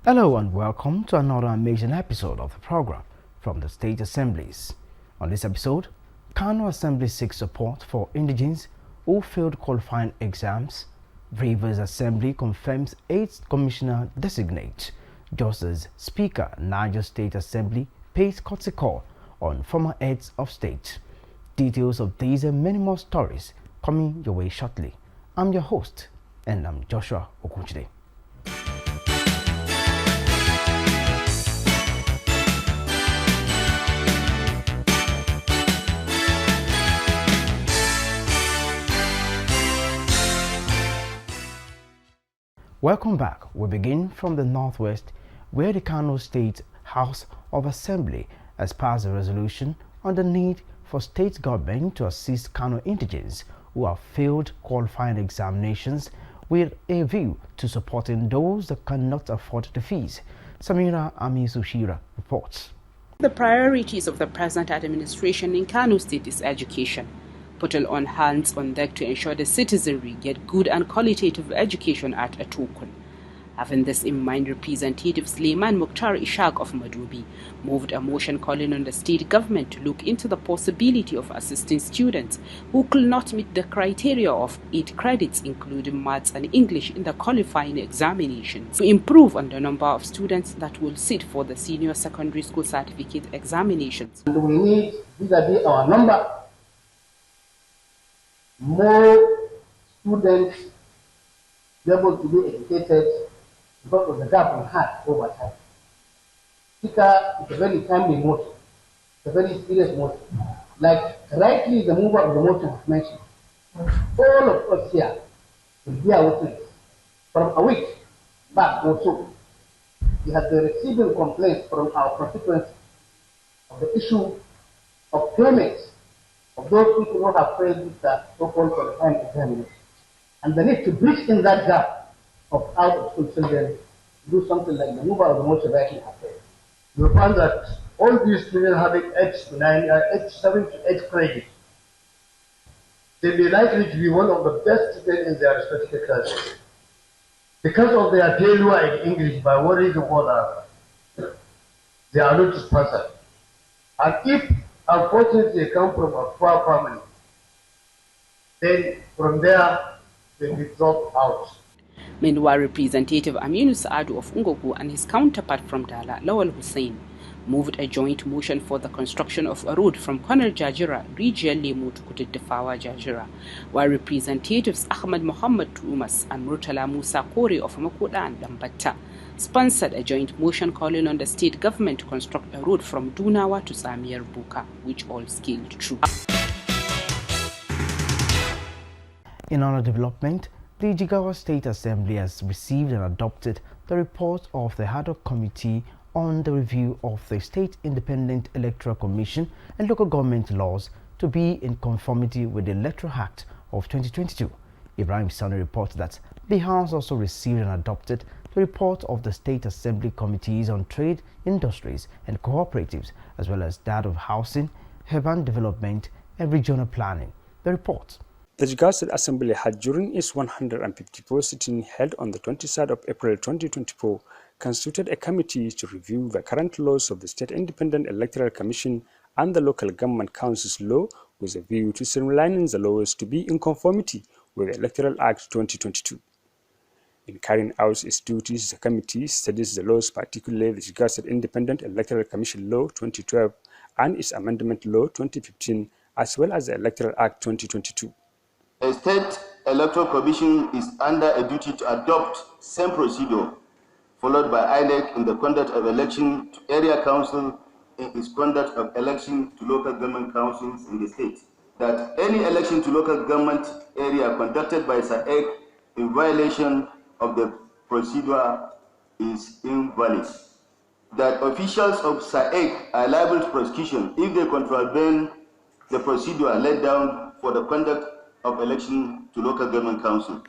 Hello and welcome to another amazing episode of the program from the State Assemblies. On this episode, Kano Assembly seeks support for indigents who failed qualifying exams. Rivers Assembly confirms 8th Commissioner designate. Just as Speaker Niger State Assembly pays courtesy call on former heads of state. Details of these and many more stories coming your way shortly. I'm your host and I'm Joshua Okunchide. Welcome back. We begin from the northwest, where the Kano State House of Assembly has passed a resolution on the need for state government to assist Kano indigents who have failed qualifying examinations with a view to supporting those that cannot afford the fees. Samira Amisushira reports. The priorities of the present administration in Kano State is education. Put all on hands on deck to ensure the citizenry get good and qualitative education at a token. Having this in mind, Representative Suleiman Mukhtar Ishaq of Madobi moved a motion calling on the state government to look into the possibility of assisting students who could not meet the criteria of 8 credits, including maths and English, in the qualifying examinations, to improve on the number of students that will sit for the senior secondary school certificate examinations. And we need, vis-a-vis our number, more students be able to be educated because of the gap we had over time. Speaker, it's a very timely motion, it's a very serious motion. Like rightly the mover of the motion has mentioned, all of us here will be our witness. From a week back or so, we have been receiving complaints from our constituency of the issue of payments of those people who have failed with the so-called qualifying examination. And the need to bridge in that gap of out-of-school children, do something like the mover of the motion rightly has said. You find that all these children having 7 to 8 credits, they'll be likely to be one of the best students in their respective classes. Because of their failure in English, by one reason or another, they are not sponsored. And if unfortunately they come from a poor family, then from there they be dropped out. Meanwhile, Representative Aminu Saadu of Ungogu and his counterpart from Dala, Lawal Hussein, moved a joint motion for the construction of a road from Konar Jajira, Region Lemu to Kutitafawa Jajira, while Representatives Ahmad Muhammad Tumas and Murtala Musa Kori of Makuda and Lambata sponsored a joint motion calling on the state government to construct a road from Dunawa to Samir Buka, which all scaled through. In other development, the Jigawa State Assembly has received and adopted the report of the ad hoc committee on the review of the State Independent Electoral Commission and local government laws to be in conformity with the Electoral Act of 2022. Ibrahim Sani reports that the House also received and adopted the report of the State Assembly Committees on Trade, Industries and Cooperatives, as well as that of Housing, Urban Development and Regional Planning. The report. The Jigawa State Assembly had, during its 154th sitting held on the 23rd of April 2024, constituted a committee to review the current laws of the State Independent Electoral Commission and the Local Government Council's law with a view to streamlining the laws to be in conformity with the Electoral Act 2022. In carrying out its duties, the committee studies the laws, particularly the Jigawa State Independent Electoral Commission Law 2012 and its Amendment Law 2015, as well as the Electoral Act 2022. A state electoral commission is under a duty to adopt same procedure followed by INEC in the conduct of election to area council in its conduct of election to local government councils in the state. That any election to local government area conducted by SAEC in violation of the procedure is invalid. That officials of SAEC are liable to prosecution if they contravene the procedure laid down for the conduct of election to local government council.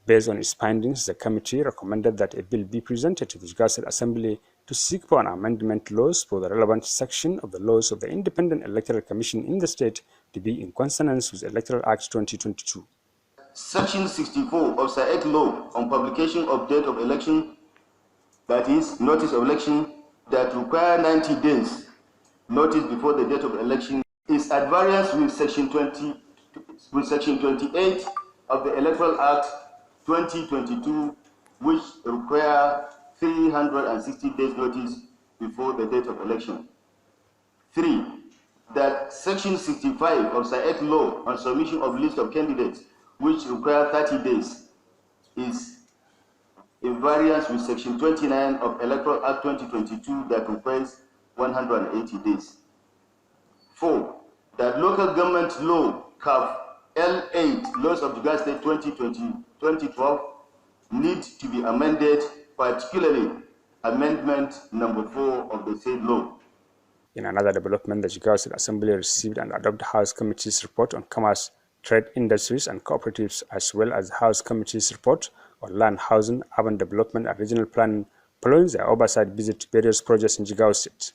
Based on its findings, the committee recommended that a bill be presented to the Jigawa State Assembly to seek for an amendment laws for the relevant section of the laws of the Independent Electoral Commission in the state to be in consonance with Electoral Act 2022. Section 64 of SAEC law on publication of date of election that is, notice of election, that require 90 days notice before the date of election, is at variance with Section 28 of the Electoral Act 2022, which require 360 days notice before the date of election. 3. That Section 65 of SAEC law on submission of list of candidates, which require 30 days, is in variance with Section 29 of Electoral Act 2022 that requires 180 days. 4. That local government law CAF L8 laws of the State 2012 need to be amended, particularly amendment number 4 of the said law. In another development, the Jigawa State Assembly received and adopted House Committee's report on commerce, trade, industries, and cooperatives, as well as the House Committee's report on land, housing, urban development, and regional planning, following their oversight visit to various projects in Jigawa State.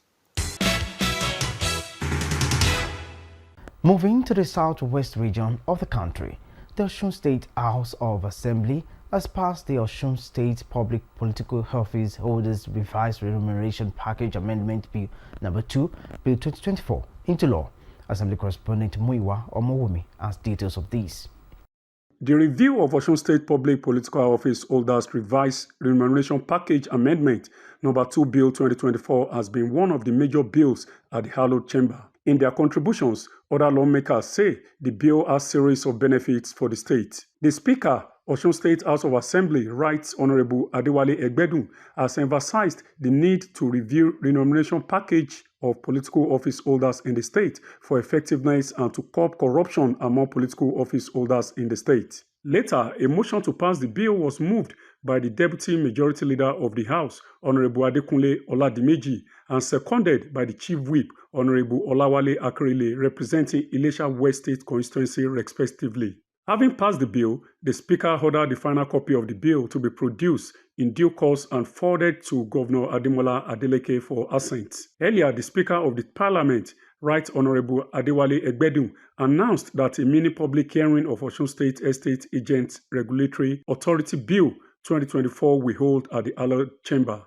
Moving to the southwest region of the country, the Osun State House of Assembly has passed the Osun State Public Political Office Holders Revised Remuneration Package Amendment Bill No. 2, Bill 2024, into law. Assembly correspondent Muiwa Omowumi has details of this. The review of Osun State Public Political Office Holders Revised Remuneration Package Amendment No. 2 Bill 2024 has been one of the major bills at the hallowed chamber. In their contributions, other lawmakers say the bill has a series of benefits for the state. The Speaker, Osun State House of Assembly, Right Honorable Adewale Egbedun, has emphasized the need to review remuneration package of political office holders in the state for effectiveness and to curb corruption among political office holders in the state. Later, a motion to pass the bill was moved by the Deputy Majority Leader of the House, Honorable Adekunle Oladimeji, and seconded by the Chief Whip, Honorable Olawale Akerile, representing Ilesha West State Constituency respectively. Having passed the bill, the Speaker ordered the final copy of the bill to be produced in due course and forwarded to Governor Ademola Adeleke for assent. Earlier, the Speaker of the Parliament, Right Honorable Adewale Egbedun, announced that a mini public hearing of Osun State Estate Agents Regulatory Authority Bill 2024 will hold at the hallowed chamber.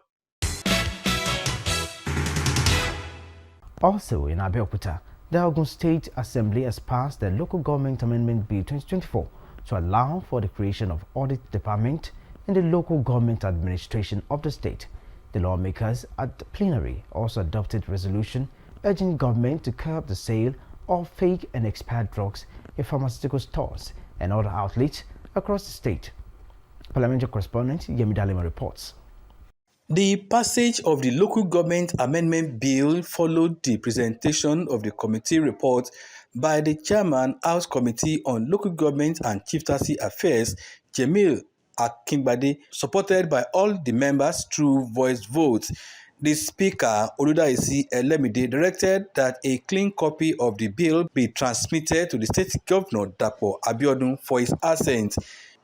Also in Abeokuta, the Ogun State Assembly has passed the Local Government Amendment Bill 2024 to allow for the creation of Audit Department in the local government administration of the state. The lawmakers at the plenary also adopted resolution urging government to curb the sale of fake and expired drugs in pharmaceutical stores and other outlets across the state. Parliamentary correspondent Yemi Dalema reports. The passage of the Local Government Amendment Bill followed the presentation of the committee report by the Chairman, House Committee on Local Government and Chieftaincy Affairs, Jemil Akingbade, supported by all the members through voice votes. The Speaker, Oludaisi Elemide, directed that a clean copy of the bill be transmitted to the State Governor, Dapo Abiodun, for his assent.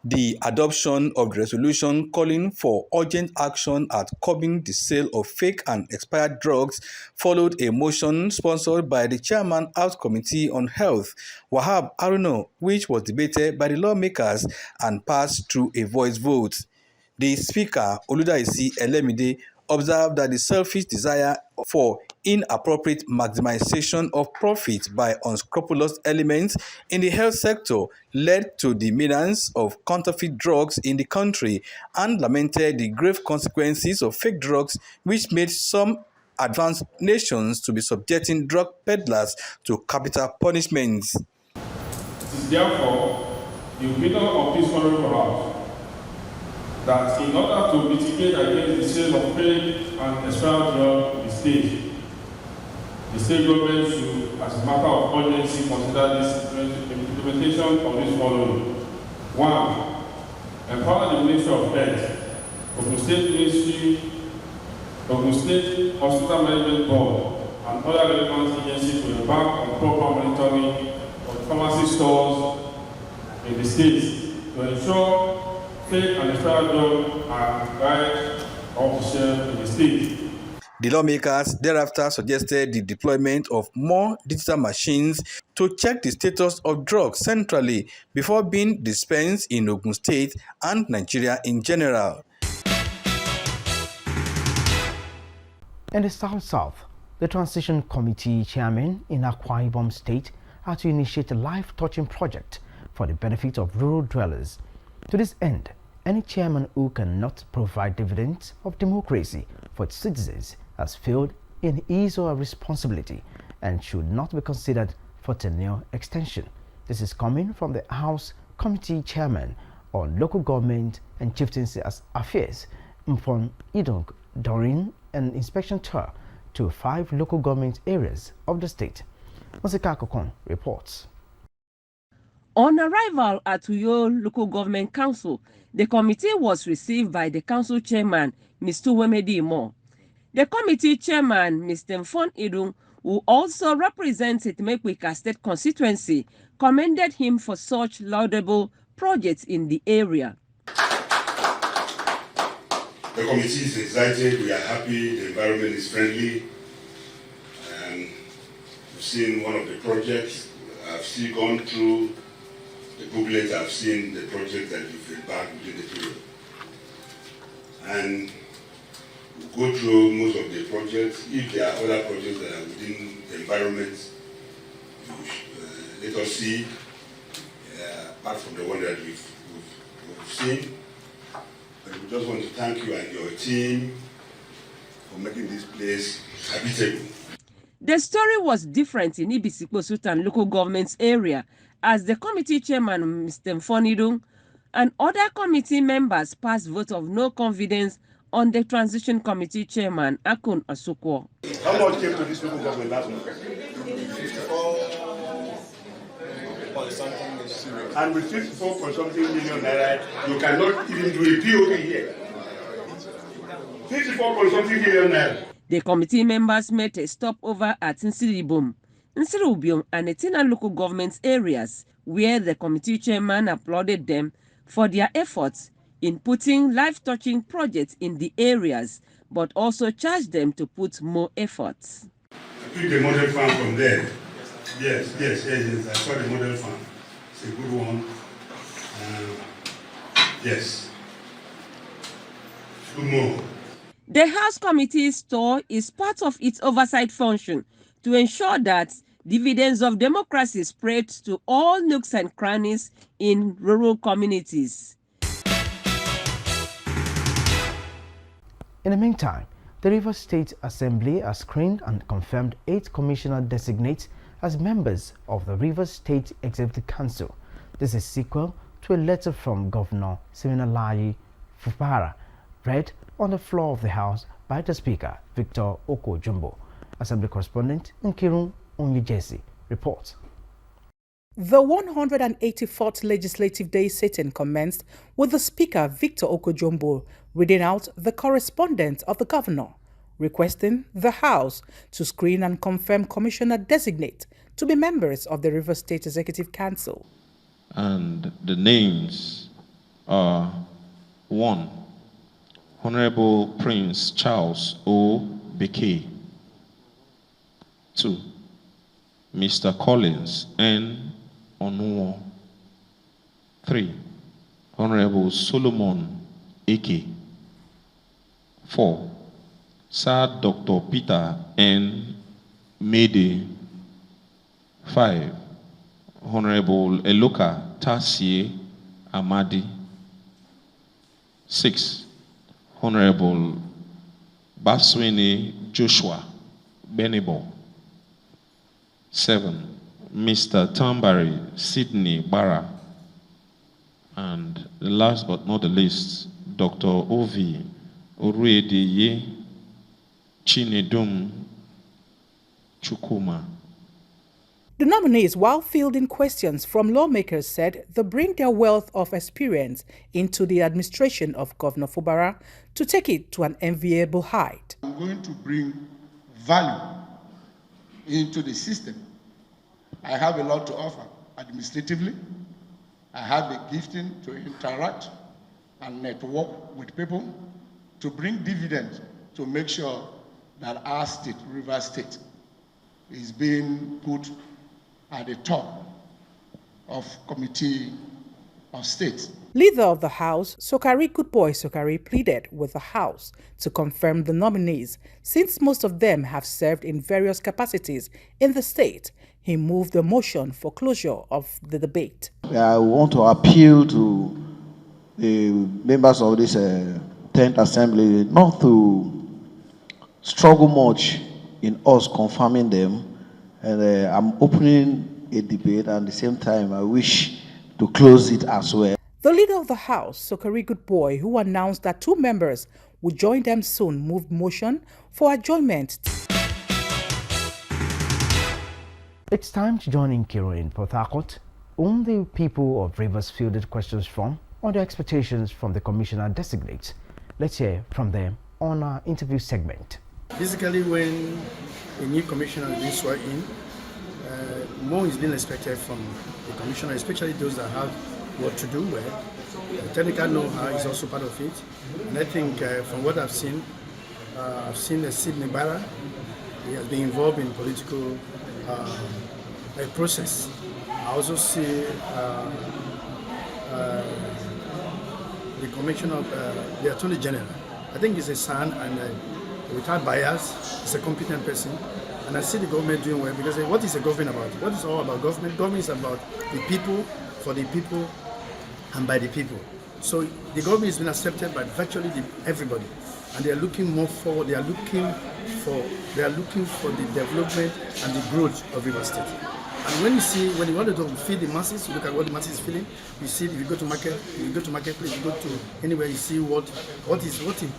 The adoption of the resolution calling for urgent action at curbing the sale of fake and expired drugs followed a motion sponsored by the Chairman, House Committee on Health, Wahab Aruno, which was debated by the lawmakers and passed through a voice vote. The Speaker, Oludaisi Elemide, observed that the selfish desire for inappropriate maximization of profit by unscrupulous elements in the health sector led to the millions of counterfeit drugs in the country and lamented the grave consequences of fake drugs, which made some advanced nations to be subjecting drug peddlers to capital punishments. It is therefore the opinion of this honorable House that in order to mitigate against the sale of fake and expired drugs in the state government should, as a matter of urgency, consider this implementation of this following. 1. Empower the Ministry of Health, Ogun State Ministry, Ogun State Hospital Management Board, and other relevant agencies to embark on proper monitoring of pharmacy stores in the state to ensure fake and expired drugs are right off the shelf in the state. The lawmakers thereafter suggested the deployment of more digital machines to check the status of drugs centrally before being dispensed in Ogun State and Nigeria in general. In the South, the Transition Committee chairman in Akwa Ibom State had to initiate a life-touching project for the benefit of rural dwellers. To this end, any chairman who cannot provide dividends of democracy for its citizens has failed in his or her responsibility and should not be considered for tenure extension. This is coming from the House Committee Chairman on Local Government and Chieftaincy Affairs, Mpon Idong, during an inspection tour to 5 local government areas of the state. Osika Kokon reports. On arrival at Uyo Local Government Council, the committee was received by the council chairman, Mr. Wemedi Mo. The committee chairman, Mr. Mfon Idung, who also represents Mekwika State constituency, commended him for such laudable projects in the area. The committee is excited, we are happy, the environment is friendly. We've seen one of the projects, I've still gone through the booklet, I've seen the project that you've embarked within the period. And we'll go through most of the projects. If there are other projects that are within the environment, let us see, apart from the one that we've seen. But we just want to thank you and your team for making this place habitable. The story was different in Ibisikpo Sultan local government area, as the committee chairman, Mr. Mfonidung, and other committee members passed vote of no confidence on the transition committee chairman, Akun Asukwo. How much came to this local government last month? 54 and with 54.something million naira, you cannot even do a POP here. 54.something million naira. The committee members met a stopover at Nsiribum, Nsirubium, and Etina local government areas, where the committee chairman applauded them for their efforts in putting life-touching projects in the areas, but also charged them to put more efforts. I picked the model farm from there. Yes, I saw the model farm. It's a good one. Yes. Two more. The House Committee's store is part of its oversight function to ensure that dividends of democracy spread to all nooks and crannies in rural communities. In the meantime, the Rivers State Assembly has screened and confirmed 8 commissioner designates as members of the Rivers State Executive Council. This is sequel to a letter from Governor Siminalayi Fubara, read on the floor of the House by the Speaker, Victor Oko-Jumbo. Assembly correspondent Nkirun Onyejesi reports. The 184th Legislative Day sitting commenced with the Speaker, Victor Oko-Jumbo, reading out the correspondence of the Governor, requesting the House to screen and confirm Commissioner Designate to be members of the Rivers State Executive Council. And the names are 1. Honorable Prince Charles O. Beke. 2. Mr. Collins N. Onuo. 3. Honorable Solomon Eke. 4. Sir Dr. Peter N. Mede. 5. Honorable Eloka Tasie Amadi. 6. Honorable Baswini Joshua Benebo. 7. Mr. Tambari Sidney Barra. And last but not the least, Dr. Ovi Oruedeye Chinedum Chukuma. The nominees, while fielding questions from lawmakers, said they bring their wealth of experience into the administration of Governor Fubara to take it to an enviable height. I'm going to bring value into the system. I have a lot to offer administratively. I have a gifting to interact and network with people, to bring dividends, to make sure that our state, Rivers State, is being put at the top of committee on state. Leader of the House, Sokari Goodboy Sokari, pleaded with the House to confirm the nominees, since most of them have served in various capacities in the state. He moved the motion for closure of the debate. I want to appeal to the members of this 10th Assembly not to struggle much in us confirming them. And I'm opening a debate, and at the same time, I wish to close it as well. The leader of the House, Sokari Goodboy, who announced that 2 members would join them soon, moved motion for adjournment. It's time to join in Kiro in Port Harcourt, whom the people of Rivers fielded questions from on their expectations from the commissioner designate. Let's hear from them on our interview segment. Basically, when a new commissioner is being sworn in, more is being expected from the commissioner, especially those that have what to do well. Technical know-how is also part of it. And I think from what I've seen Sidney Barra. He has been involved in political process. I also see the commissioner of the Attorney General. I think he's a son and without bias, he's a competent person. And I see the government doing well, because what is a government about? What is all about government? Government is about the people, for the people, and by the people. So the government has been accepted by virtually everybody, and they are looking more forward. They are looking for the development and the growth of Rivers State. And when you want to feed the masses, you look at what the masses is feeling. You see, if you go to marketplace, you go to anywhere, you see what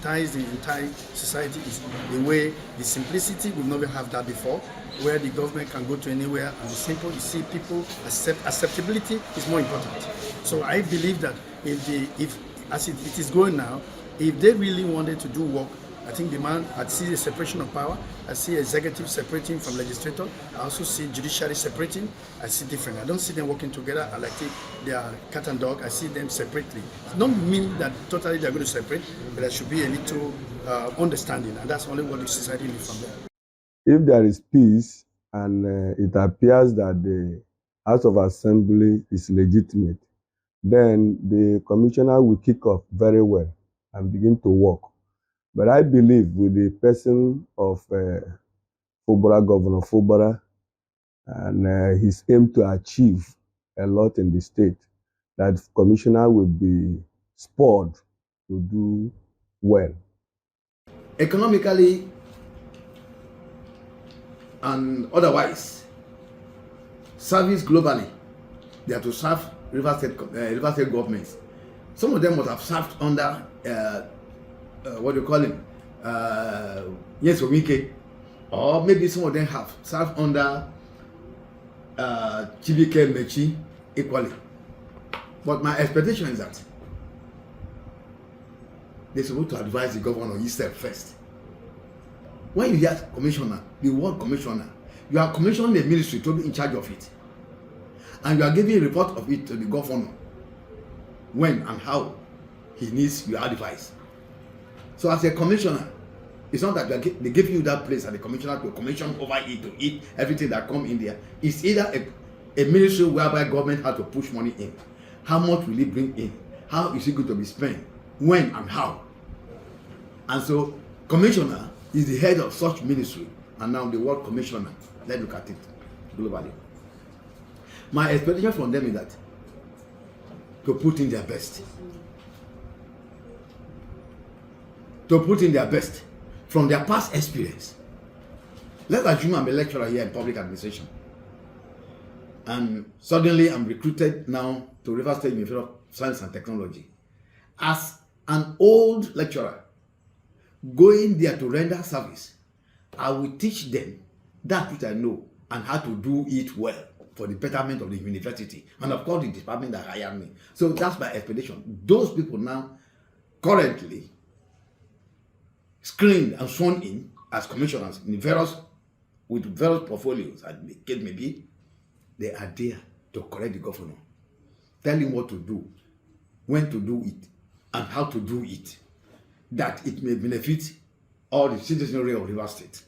ties the entire society is the way, the simplicity. We've never have that before, where the government can go to anywhere and be simple. You see, people acceptability is more important. So I believe that if as it is going now, if they really wanted to do work, I think I see a separation of power. I see executive separating from legislator. I also see judiciary separating. I see different. I don't see them working together. I like they are cat and dog. I see them separately. It don't mean that totally they are going to separate, but there should be a little understanding, and that's only what the society needs from them. If there is peace and it appears that the House of Assembly is legitimate, then the commissioner will kick off very well and begin to work. But I believe with the person of Fubara, Governor Fubara, and his aim to achieve a lot in the state, that commissioner will be spurred to do well. Economically and otherwise, service globally, they are to serve River State governments. Some of them must have served under what do you call him? Yes, Omike. Or maybe some of them have served under Chibike Mechi equally. But my expectation is that they're supposed to advise the governor himself first. When you hear commissioner, the word commissioner, you are commissioning the ministry to be in charge of it. And you are giving a report of it to the governor when and how he needs your advice. So as a commissioner, it's not that they give you that place as the commissioner to commission over it, to eat everything that come in there. It's either a ministry whereby government has to push money in. How much will it bring in? How is it going to be spent? When and how? And so commissioner is the head of such ministry. And now the word commissioner, let's look at it globally. My expectation from them is that to put in their best. To put in their best from their past experience. Let's assume I'm a lecturer here in public administration. And suddenly I'm recruited now to Rivers State University of Science and Technology. As an old lecturer, going there to render service, I will teach them that which I know and how to do it well for the betterment of the university. And of course, the department that hired me. So that's my expectation. Those people now, currently, screened and sworn in as commissioners in with various portfolios, and the case may be, they are there to correct the governor, tell him what to do, when to do it, and how to do it, that it may benefit all the citizenry of Rivers State.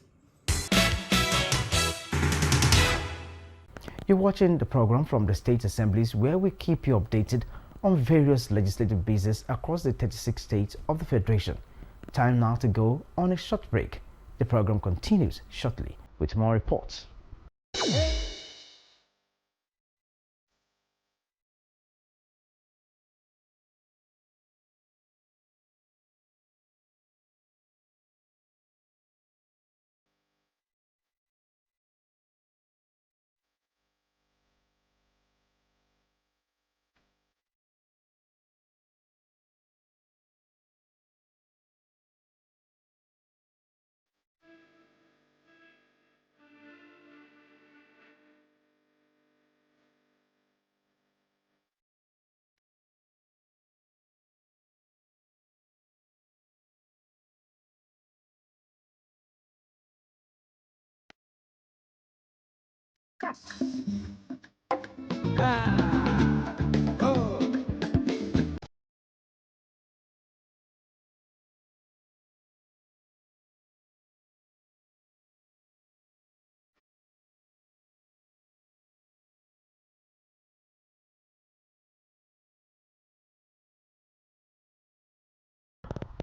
You're watching the program from the State Assemblies, where we keep you updated on various legislative bases across the 36 states of the Federation. Time now to go on a short break. The program continues shortly with more reports.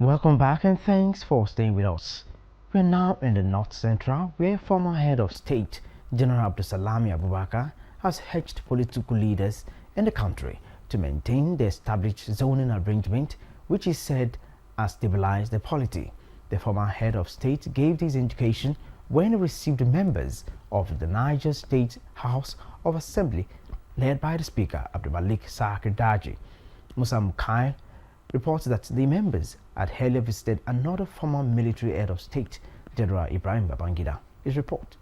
Welcome back and thanks for staying with us. We're now in the North Central, where former head of state General Abdulsalami Abubakar has urged political leaders in the country to maintain the established zoning arrangement, which is said has stabilized the polity. The former head of state gave this indication when he received members of the Niger State House of Assembly, led by the Speaker Abdulmalik Sakir Daji. Musa Mukail reports that the members had earlier visited another former military head of state, General Ibrahim Babangida. His report.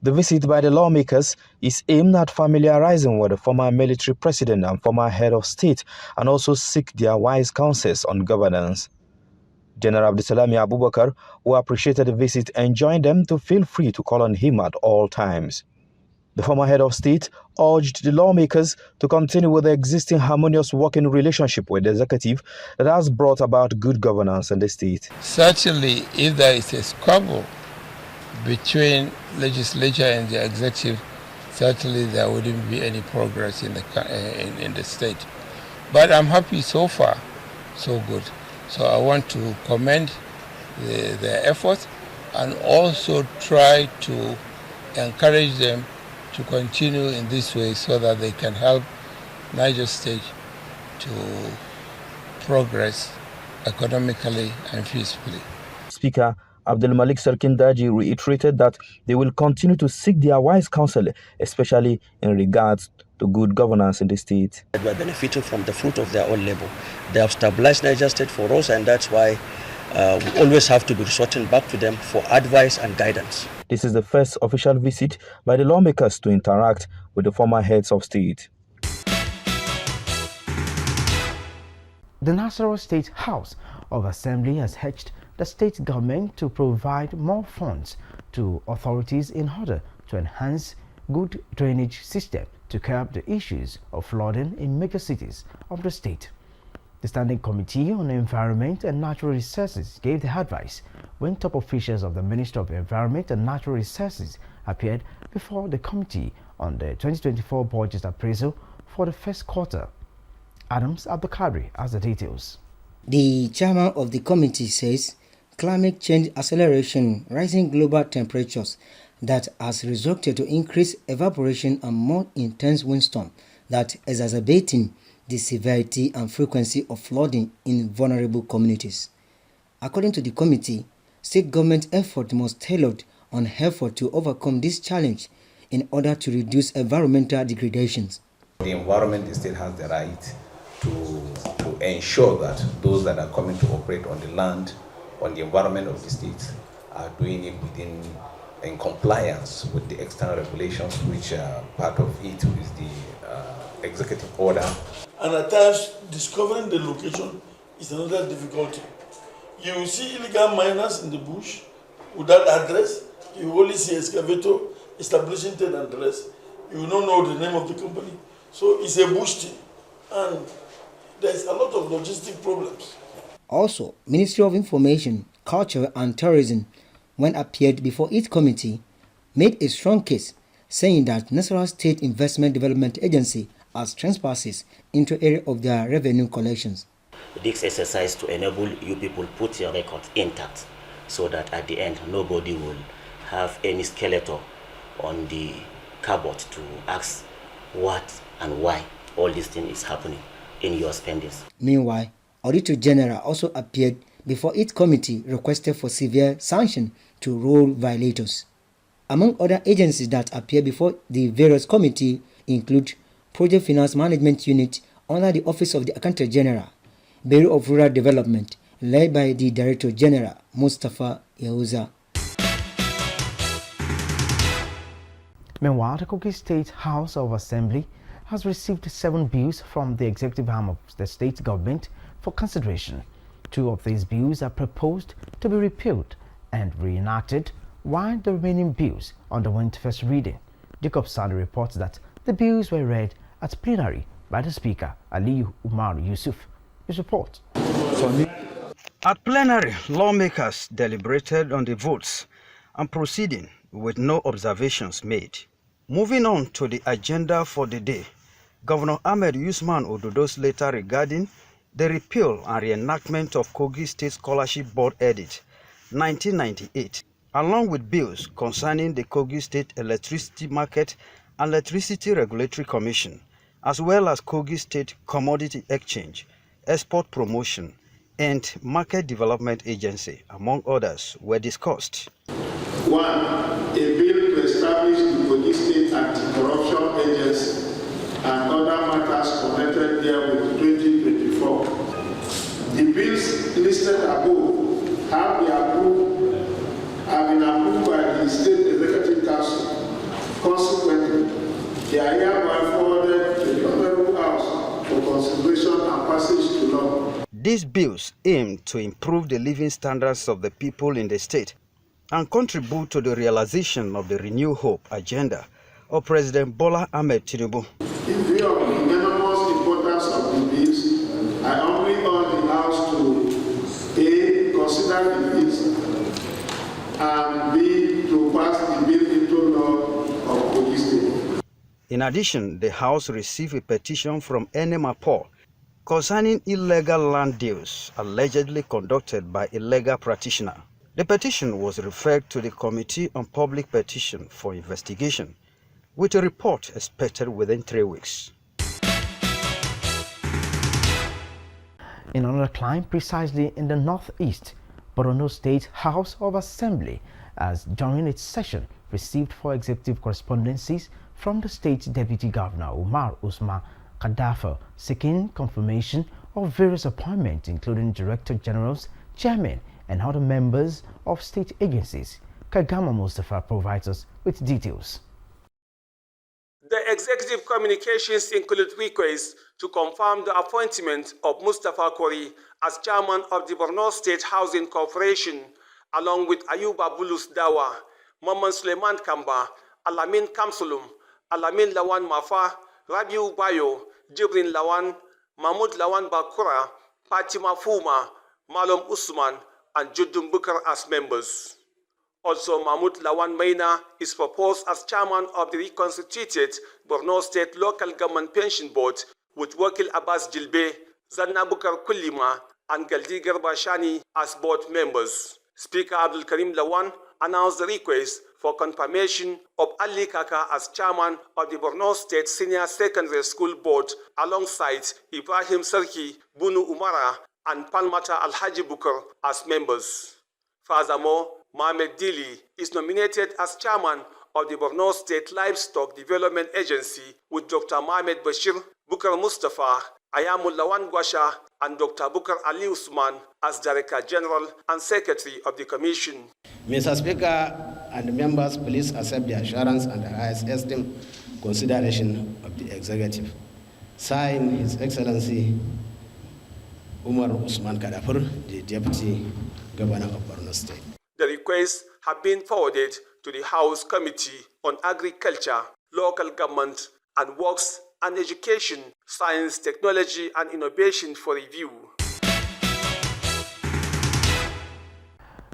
The visit by the lawmakers is aimed at familiarizing with the former military president and former head of state and also seek their wise counsels on governance. General Abdulsalami Abubakar, who appreciated the visit, enjoined them to feel free to call on him at all times. The former head of state urged the lawmakers to continue with the existing harmonious working relationship with the executive that has brought about good governance in the state. Certainly, if there is a squabble between legislature and the executive, certainly there wouldn't be any progress in the state. But I'm happy so far, so good. So I want to commend their effort and also try to encourage them to continue in this way so that they can help Niger State to progress economically and peacefully. Speaker Abdulmalik Sarkin Daji reiterated that they will continue to seek their wise counsel, especially in regards to good governance in the state. We are benefiting from the fruit of their own labor. They have stabilized Niger State for us, and that's why we always have to be resorting back to them for advice and guidance. This is the first official visit by the lawmakers to interact with the former heads of state. The Nassarawa State House of Assembly has urged the state government to provide more funds to authorities in order to enhance good drainage system to curb the issues of flooding in major cities of the state. The Standing Committee on Environment and Natural Resources gave the advice when top officials of the Ministry of Environment and Natural Resources appeared before the committee on the 2024 budget appraisal for the first quarter. Adams Abdulkadri has the details. The chairman of the committee says climate change acceleration, rising global temperatures that has resulted to increased evaporation and more intense windstorm that exacerbating the severity and frequency of flooding in vulnerable communities. According to the committee, state government effort must tailored on effort to overcome this challenge in order to reduce environmental degradations. The environment, the state has the right to ensure that those that are coming to operate on the land, on the environment of the state, are doing it in compliance with the external regulations, which part of it is the executive order. And at times, discovering the location is another difficulty. You will see illegal miners in the bush without address. You only see excavator establishing an address. You will not know the name of the company. So it's a bush thing. And there's a lot of logistic problems. Also, Ministry of Information, Culture and Tourism, when appeared before its committee, made a strong case, saying that Nassarawa State Investment Development Agency as trespasses into area of their revenue collections. This exercise to enable you people put your records intact so that at the end nobody will have any skeleton on the cupboard to ask what and why all this thing is happening in your spendings. Meanwhile, Auditor General also appeared before its committee requested for severe sanction to rule violators. Among other agencies that appear before the various committee include Project Finance Management Unit under the Office of the Accountant General, Bureau of Rural Development, led by the Director General, Mustafa Yahuza. Meanwhile, the Kogi State House of Assembly has received 7 bills from the executive arm of the state government for consideration. 2 of these bills are proposed to be repealed and reenacted, while the remaining bills underwent first reading. Jacob Sani reports that the bills were read at plenary by the Speaker, Aliyu Umar Yusuf. His report. At plenary, lawmakers deliberated on the votes and proceeding with no observations made. Moving on to the agenda for the day, Governor Ahmed Usman Ododo's letter regarding the repeal and reenactment of Kogi State Scholarship Board Edit 1998, along with bills concerning the Kogi State Electricity Market and Electricity Regulatory Commission, as well as Kogi State Commodity Exchange, Export Promotion, and Market Development Agency, among others, were discussed. 1. A bill to establish the Kogi State Anti-Corruption Agency and other matters connected therewith 2024. The bills listed above have been approved by the State Executive Council. Consequently, they are hereby forwarded to the Honorable House for consideration and passage to law. These bills aim to improve the living standards of the people in the state and contribute to the realization of the Renew Hope agenda of President Bola Ahmed Tinubu. In view of the enormous importance of the bills, I humbly urge the House to A. Consider the bills, and B. To pass the bill into law of Kogi State. In addition, the House received a petition from Enemapo concerning illegal land deals allegedly conducted by illegal practitioners. The petition was referred to the Committee on Public Petition for investigation, with a report expected within 3 weeks. In another climb, precisely in the northeast, Borno State House of Assembly has, during its session, received 4 executive correspondences from the state Deputy Governor Umar Usman Kadafa seeking confirmation of various appointments, including Director Generals, Chairmen, and other members of state agencies. Kagama Mustafa provides us with details. The executive communications include requests to confirm the appointment of Mustafa Kori as chairman of the Borno State Housing Corporation, along with Ayuba Bulus Dawa, Maman Suleiman Kamba, Alamin Kamsulum, Alamin Lawan Mafa, Rabiu Bayo, Jibrin Lawan, Mahmoud Lawan Bakura, Fatima Fuma, Malom Usman, and Judum Bukar as members. Also, Mahmoud Lawan Maina is proposed as chairman of the reconstituted Borno State Local Government Pension Board, with Wakil Abbas Jilbe, Zanna Bukar Kullima, and Galdi Garbashani as board members. Speaker Abdul Karim Lawan announced the request for confirmation of Ali Kaka as chairman of the Borno State Senior Secondary School Board, alongside Ibrahim Sarki, Bunu Umara, and Palmata Alhaji Bukar as members. Furthermore, Mohamed Dili is nominated as chairman of the Borno State Livestock Development Agency, with Dr. Mohamed Bashir, Bukar Mustafa, Ayamul Lawan Gwasha, and Dr. Bukar Ali Usman as Director General and Secretary of the Commission. Mr. Speaker and members, please accept the assurance and the highest esteem consideration of the Executive. Signed, His Excellency Umar Usman Kadafur, the Deputy Governor of Borno State. The requests have been forwarded to the House Committee on Agriculture, Local Government and Works and Education, Science, Technology and Innovation for review.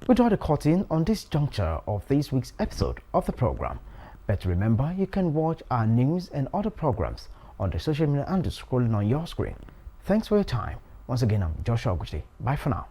We draw the curtain on this juncture of this week's episode of the program. But remember, you can watch our news and other programs on the social media and scrolling on your screen. Thanks for your time. Once again, I'm Joshua Oguchi. Bye for now.